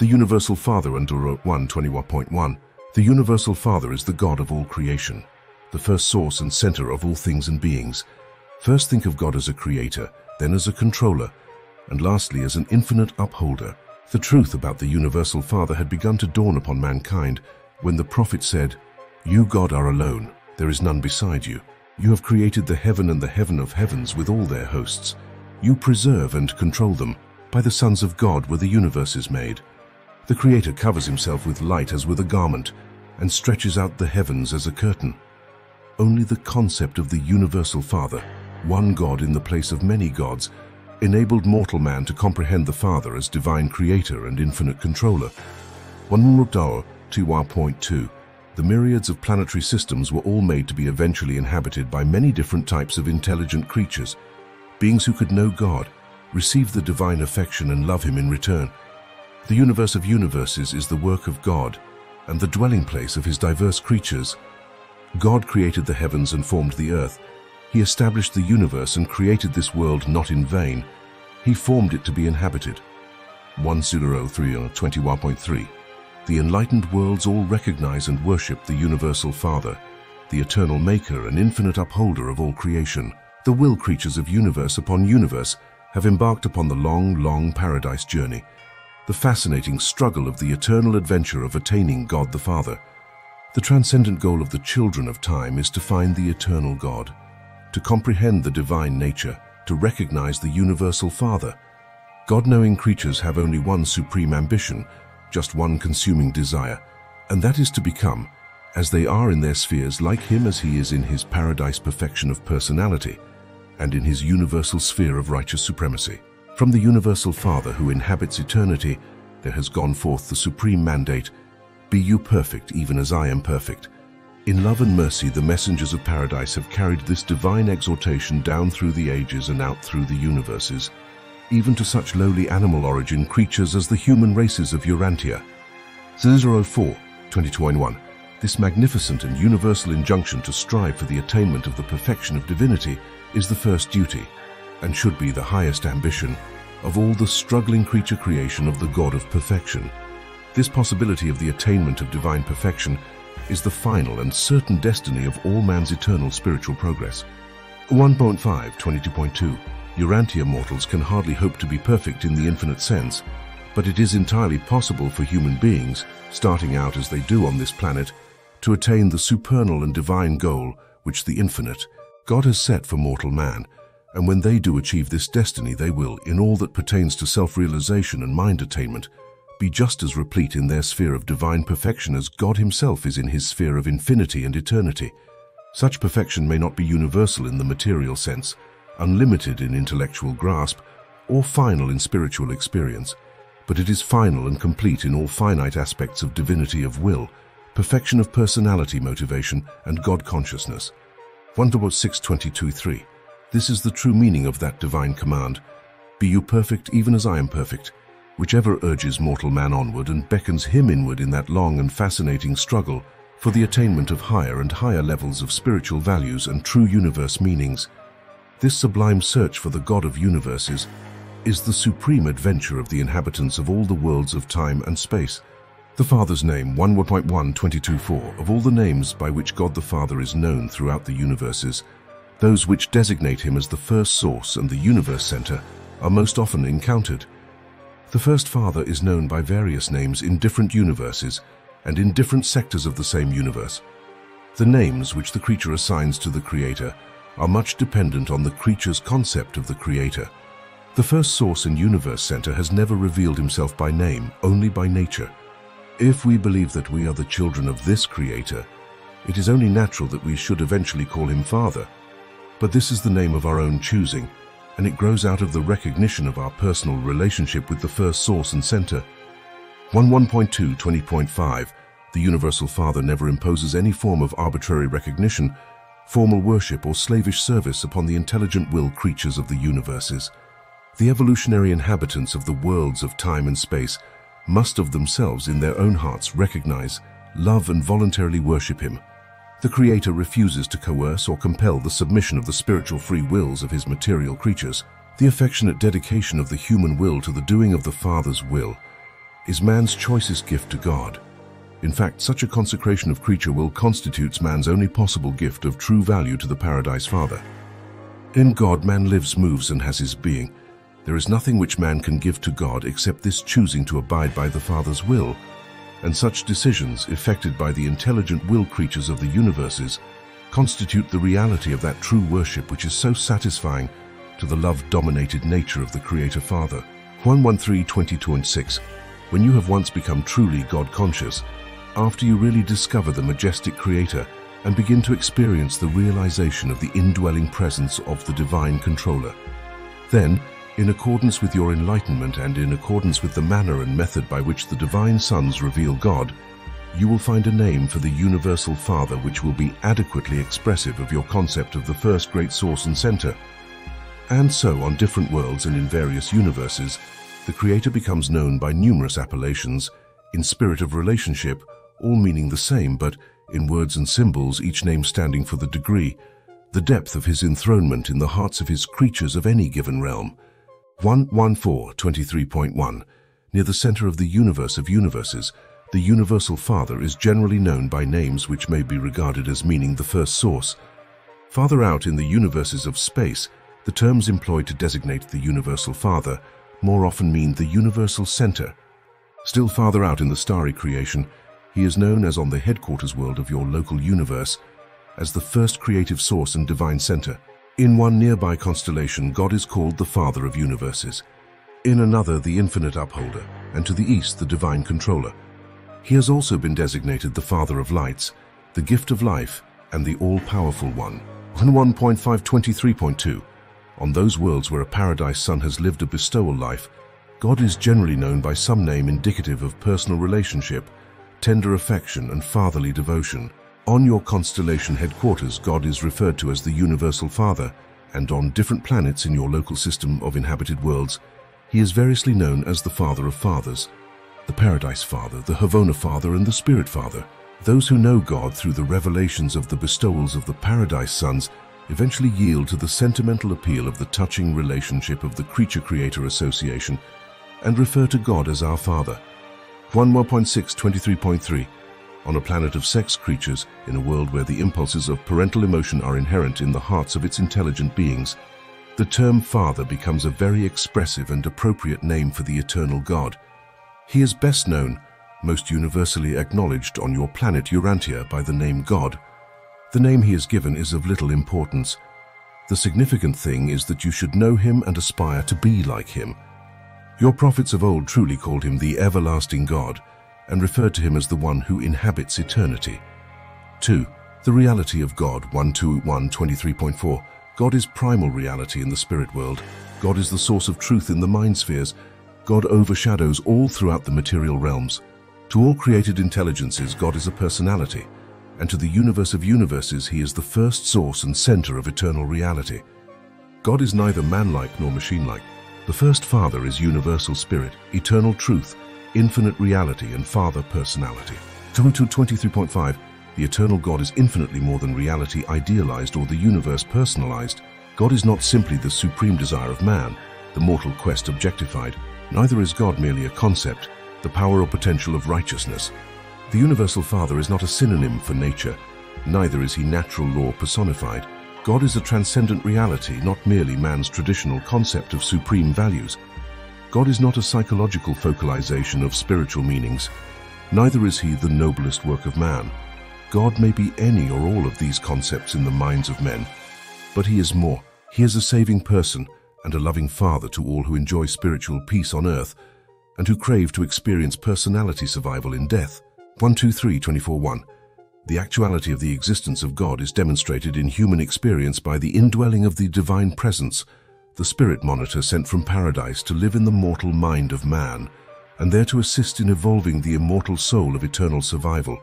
The Universal Father under 121.1. The Universal Father is the God of all creation, the first source and center of all things and beings. First think of God as a creator, then as a controller, and lastly as an infinite upholder. The truth about the Universal Father had begun to dawn upon mankind when the prophet said, "You, God, are alone. There is none beside you. You have created the heaven and the heaven of heavens with all their hosts. You preserve and control them. By the sons of God were the universes made." The Creator covers himself with light as with a garment and stretches out the heavens as a curtain. Only the concept of the Universal Father, one God in the place of many gods, enabled mortal man to comprehend the Father as divine creator and infinite controller. 1.2. The myriads of planetary systems were all made to be eventually inhabited by many different types of intelligent creatures, beings who could know God, receive the divine affection and love him in return. The universe of universes is the work of God and the dwelling place of his diverse creatures. God created the heavens and formed the earth. He established the universe and created this world not in vain. He formed it to be inhabited. 1.3.21.3. The enlightened worlds all recognize and worship the Universal Father, the eternal maker and infinite upholder of all creation. The will creatures of universe upon universe have embarked upon the long paradise journey, the fascinating struggle of the eternal adventure of attaining God the Father. The transcendent goal of the children of time is to find the eternal God, to comprehend the divine nature, to recognize the Universal Father. God-knowing creatures have only one supreme ambition, just one consuming desire, and that is to become, as they are in their spheres, like him as he is in his paradise perfection of personality, and in his universal sphere of righteous supremacy. From the Universal Father who inhabits eternity, there has gone forth the supreme mandate, "Be you perfect, even as I am perfect." In love and mercy, the messengers of paradise have carried this divine exhortation down through the ages and out through the universes, even to such lowly animal origin creatures as the human races of Urantia. 0.4.2021. This magnificent and universal injunction to strive for the attainment of the perfection of divinity is the first duty, and should be the highest ambition, of all the struggling creature creation of the God of perfection. This possibility of the attainment of divine perfection is the final and certain destiny of all man's eternal spiritual progress. 1.5.22.2. Urantia mortals can hardly hope to be perfect in the infinite sense, but it is entirely possible for human beings, starting out as they do on this planet, to attain the supernal and divine goal which the infinite God has set for mortal man, and when they do achieve this destiny, they will, in all that pertains to self-realization and mind attainment, be just as replete in their sphere of divine perfection as God himself is in his sphere of infinity and eternity. Such perfection may not be universal in the material sense, unlimited in intellectual grasp, or final in spiritual experience, but it is final and complete in all finite aspects of divinity of will, perfection of personality motivation, and God consciousness. 1.6.22.3. This is the true meaning of that divine command, "Be you perfect even as I am perfect," whichever urges mortal man onward and beckons him inward in that long and fascinating struggle for the attainment of higher and higher levels of spiritual values and true universe meanings. This sublime search for the God of universes is the supreme adventure of the inhabitants of all the worlds of time and space. The Father's name, 1.1.22.4, of all the names by which God the Father is known throughout the universes, those which designate him as the first source and the universe center are most often encountered. The first Father is known by various names in different universes and in different sectors of the same universe. The names which the creature assigns to the Creator are much dependent on the creature's concept of the Creator. The first source and universe center has never revealed himself by name, only by nature. If we believe that we are the children of this Creator, it is only natural that we should eventually call him Father. But this is the name of our own choosing, and it grows out of the recognition of our personal relationship with the first source and center. 1.2.20.5. The Universal Father never imposes any form of arbitrary recognition, formal worship, or slavish service upon the intelligent will creatures of the universes. The evolutionary inhabitants of the worlds of time and space must of themselves in their own hearts recognize, love, and voluntarily worship him. The Creator refuses to coerce or compel the submission of the spiritual free wills of his material creatures. The affectionate dedication of the human will to the doing of the Father's will is man's choicest gift to God. In fact, such a consecration of creature will constitutes man's only possible gift of true value to the Paradise Father. In God, man lives, moves, and has his being. There is nothing which man can give to God except this choosing to abide by the Father's will, and such decisions, effected by the intelligent will creatures of the universes, constitute the reality of that true worship which is so satisfying to the love-dominated nature of the Creator Father. 1:13:22-6. When you have once become truly God-conscious, after you really discover the majestic Creator and begin to experience the realization of the indwelling presence of the Divine Controller, then, in accordance with your enlightenment and in accordance with the manner and method by which the Divine Sons reveal God, you will find a name for the Universal Father which will be adequately expressive of your concept of the first great source and center. And so, on different worlds and in various universes, the Creator becomes known by numerous appellations, in spirit of relationship, all meaning the same, but in words and symbols, each name standing for the degree, the depth of his enthronement in the hearts of his creatures of any given realm. 1:14:23.1. Near the center of the universe of universes, the Universal Father is generally known by names which may be regarded as meaning the first source. Farther out in the universes of space, the terms employed to designate the Universal Father more often mean the Universal Center. Still farther out in the starry creation, he is known as on the headquarters world of your local universe, as the first creative source and divine center. In one nearby constellation, God is called the Father of Universes. In another, the Infinite Upholder, and to the east, the Divine Controller. He has also been designated the Father of Lights, the Gift of Life, and the All-Powerful One. 1:1.523.2. On those worlds where a Paradise Son has lived a bestowal life, God is generally known by some name indicative of personal relationship, tender affection, and fatherly devotion. On your constellation headquarters, God is referred to as the Universal Father, and on different planets in your local system of inhabited worlds, he is variously known as the Father of Fathers, the Paradise Father, the Havona Father, and the Spirit Father. Those who know God through the revelations of the bestowals of the Paradise Sons eventually yield to the sentimental appeal of the touching relationship of the Creature-Creator Association and refer to God as our Father. 1:1.623.3. On a planet of sex creatures, in a world where the impulses of parental emotion are inherent in the hearts of its intelligent beings, the term Father becomes a very expressive and appropriate name for the eternal God. He is best known, most universally acknowledged on your planet Urantia by the name God. The name he is given is of little importance. The significant thing is that you should know him and aspire to be like him. Your prophets of old truly called him the everlasting God, and referred to him as the one who inhabits eternity. 2. The reality of God. 1:1.23.4. God is primal reality in the spirit world. God is the source of truth in the mind spheres. God overshadows all throughout the material realms. To all created intelligences, God is a personality, and to the universe of universes, he is the first source and center of eternal reality. God is neither man-like nor machine-like. The first Father is universal spirit, eternal truth, infinite reality, and Father personality. 2:23.5. The eternal God is infinitely more than reality idealized or the universe personalized. God is not simply the supreme desire of man, the mortal quest objectified. Neither is God merely a concept, the power or potential of righteousness. The Universal Father is not a synonym for nature, neither is he natural law personified. God is a transcendent reality, not merely man's traditional concept of supreme values. God is not a psychological focalization of spiritual meanings, neither is he the noblest work of man. God may be any or all of these concepts in the minds of men, but he is more. He is a saving person and a loving Father to all who enjoy spiritual peace on earth and who crave to experience personality survival in death. 1:23.24.1. The actuality of the existence of God is demonstrated in human experience by the indwelling of the divine presence, the spirit monitor sent from paradise to live in the mortal mind of man, and there to assist in evolving the immortal soul of eternal survival.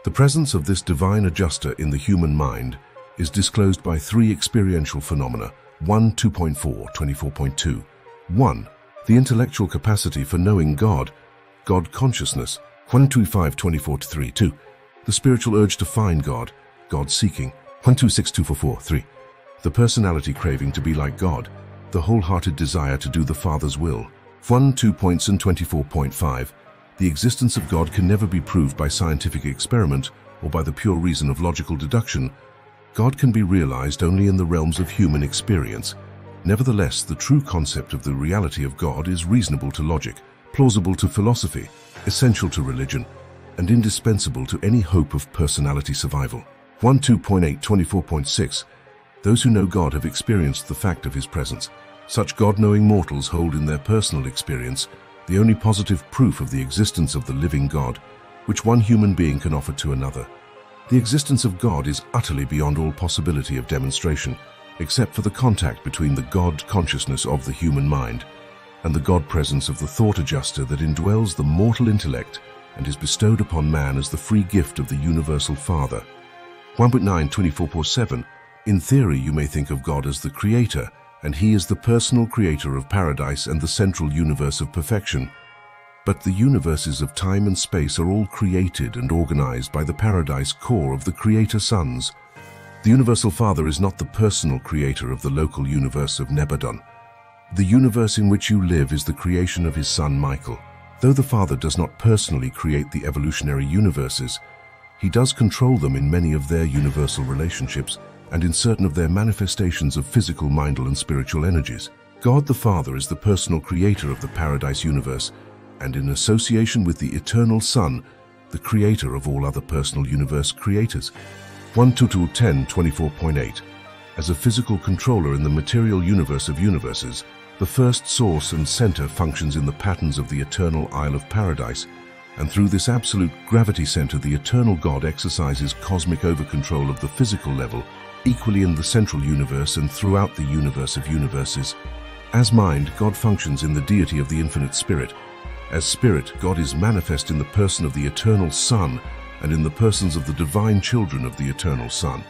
The presence of this divine adjuster in the human mind is disclosed by three experiential phenomena. 1:2.4.24.2. 1. The intellectual capacity for knowing God, God consciousness. 1:25.24.3. 2. The spiritual urge to find God, God seeking. 1:26.2.4.3. The personality craving to be like God, the wholehearted desire to do the Father's will. 1:2.24.5. The existence of God can never be proved by scientific experiment or by the pure reason of logical deduction. God can be realized only in the realms of human experience. Nevertheless, the true concept of the reality of God is reasonable to logic, plausible to philosophy, essential to religion, and indispensable to any hope of personality survival. 1.2.8.24.6 Those who know God have experienced the fact of his presence. Such God-knowing mortals hold in their personal experience the only positive proof of the existence of the living God, which one human being can offer to another. The existence of God is utterly beyond all possibility of demonstration, except for the contact between the God consciousness of the human mind and the God presence of the thought adjuster that indwells the mortal intellect and is bestowed upon man as the free gift of the universal Father. 1.9.24.7 In theory, you may think of God as the Creator, and he is the personal creator of paradise and the central universe of perfection. But the universes of time and space are all created and organized by the paradise core of the Creator Sons. The Universal Father is not the personal creator of the local universe of Nebadon. The universe in which you live is the creation of his son Michael. Though the Father does not personally create the evolutionary universes, he does control them in many of their universal relationships and in certain of their manifestations of physical, mindal, and spiritual energies. God the Father is the personal creator of the paradise universe, and in association with the eternal Son, the creator of all other personal universe creators. 1.2.10.24.8 As a physical controller in the material universe of universes, the first source and center functions in the patterns of the eternal Isle of Paradise, and through this absolute gravity center the eternal God exercises cosmic over-control of the physical level, equally in the central universe and throughout the universe of universes. As mind, God functions in the deity of the infinite Spirit. As Spirit, God is manifest in the person of the eternal Son and in the persons of the divine children of the eternal Son.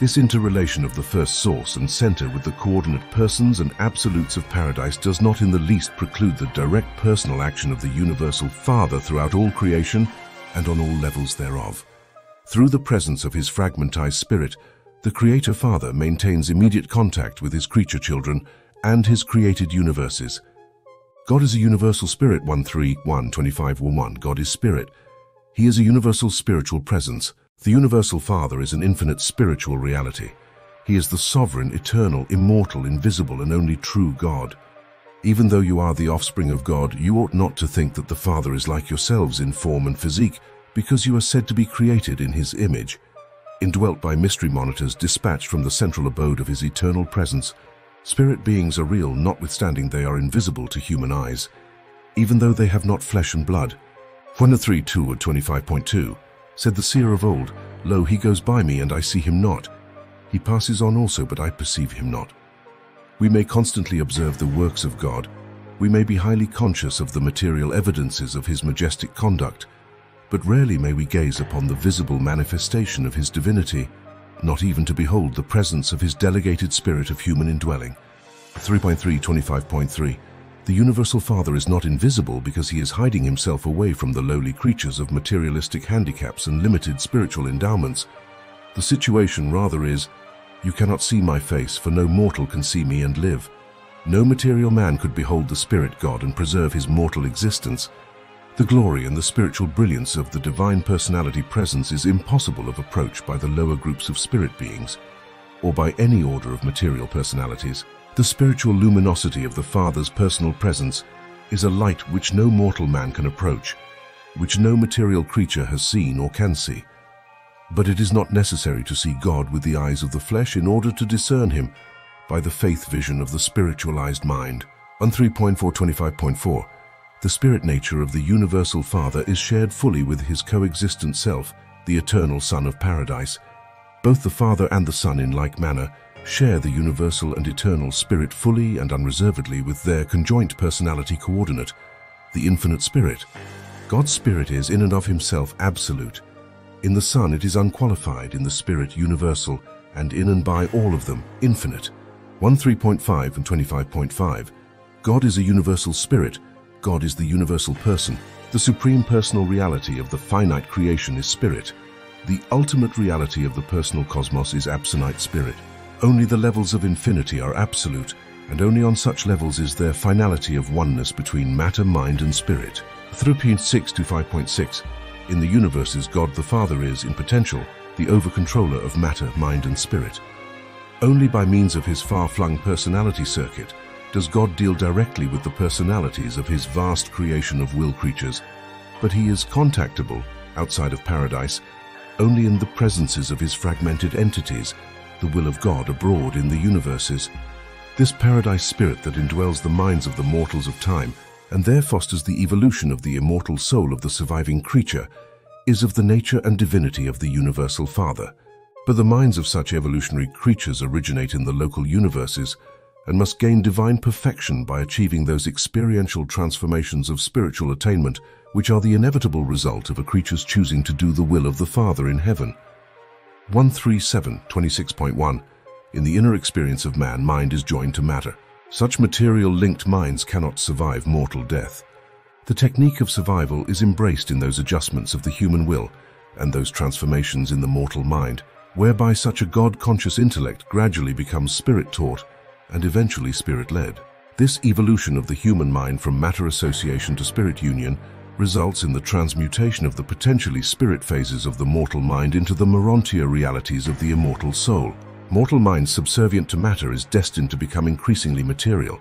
This interrelation of the first source and center with the coordinate persons and absolutes of paradise does not in the least preclude the direct personal action of the universal Father throughout all creation and on all levels thereof. Through the presence of his fragmentized spirit, the Creator Father maintains immediate contact with his creature children and his created universes. God is a universal spirit. 1.3.1.25.1 God is spirit. He is a universal spiritual presence. The universal Father is an infinite spiritual reality. He is the sovereign, eternal, immortal, invisible, and only true God. Even though you are the offspring of God, you ought not to think that the Father is like yourselves in form and physique, because you are said to be created in his image. Indwelt by mystery monitors dispatched from the central abode of his eternal presence, spirit beings are real, notwithstanding they are invisible to human eyes, even though they have not flesh and blood. 1.3.2.25.2 Said the seer of old, Lo, he goes by me, and I see him not. He passes on also, but I perceive him not. We may constantly observe the works of God. We may be highly conscious of the material evidences of his majestic conduct, but rarely may we gaze upon the visible manifestation of his divinity, not even to behold the presence of his delegated spirit of human indwelling. 3.3.25.3 The universal Father is not invisible because he is hiding himself away from the lowly creatures of materialistic handicaps and limited spiritual endowments. The situation rather is, you cannot see my face, for no mortal can see me and live. No material man could behold the Spirit God and preserve his mortal existence. The glory and the spiritual brilliance of the divine personality presence is impossible of approach by the lower groups of spirit beings, or by any order of material personalities. The spiritual luminosity of the Father's personal presence is a light which no mortal man can approach, which no material creature has seen or can see. But it is not necessary to see God with the eyes of the flesh in order to discern him by the faith vision of the spiritualized mind. On 3.4.25.4 The spirit nature of the universal Father is shared fully with his coexistent self, the eternal Son of Paradise. Both the Father and the Son in like manner share the universal and eternal Spirit fully and unreservedly with their conjoint personality coordinate, the infinite Spirit. God's Spirit is in and of himself absolute. In the Son it is unqualified, in the Spirit universal, and in and by all of them infinite. 1.3.5 and 25.5 God is a universal Spirit. God is the universal person. The supreme personal reality of the finite creation is Spirit. The ultimate reality of the personal cosmos is absolute Spirit. Only the levels of infinity are absolute, and only on such levels is there finality of oneness between matter, mind, and spirit. Philippians 6 to 5.6. In the universes, God the Father is, in potential, the over-controller of matter, mind and spirit. Only by means of his far-flung personality circuit does God deal directly with the personalities of his vast creation of will creatures, but he is contactable, outside of paradise, only in the presences of his fragmented entities, the will of God abroad in the universes. This paradise spirit that indwells the minds of the mortals of time and there fosters the evolution of the immortal soul of the surviving creature is of the nature and divinity of the universal Father. But the minds of such evolutionary creatures originate in the local universes and must gain divine perfection by achieving those experiential transformations of spiritual attainment which are the inevitable result of a creature's choosing to do the will of the Father in heaven. 137:26.1. In the inner experience of man, mind is joined to matter. Such material-linked minds cannot survive mortal death. The technique of survival is embraced in those adjustments of the human will and those transformations in the mortal mind, whereby such a God-conscious intellect gradually becomes spirit-taught and eventually spirit-led. This evolution of the human mind from matter association to spirit union results in the transmutation of the potentially spirit phases of the mortal mind into the Urantia realities of the immortal soul. Mortal mind subservient to matter is destined to become increasingly material,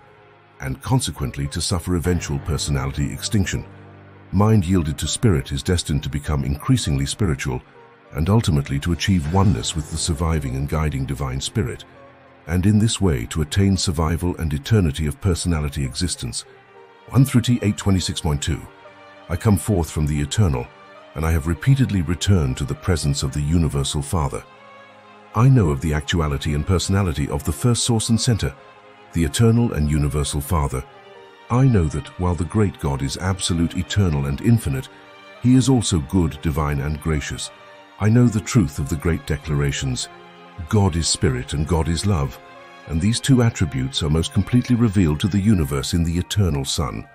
and consequently to suffer eventual personality extinction. Mind yielded to spirit is destined to become increasingly spiritual, and ultimately to achieve oneness with the surviving and guiding divine spirit, and in this way to attain survival and eternity of personality existence. 138:26.2. I come forth from the eternal, and I have repeatedly returned to the presence of the universal Father. I know of the actuality and personality of the first source and center, the eternal and universal Father. I know that while the great God is absolute, eternal and infinite, he is also good, divine and gracious. I know the truth of the great declarations, God is spirit and God is love, and these two attributes are most completely revealed to the universe in the eternal Son.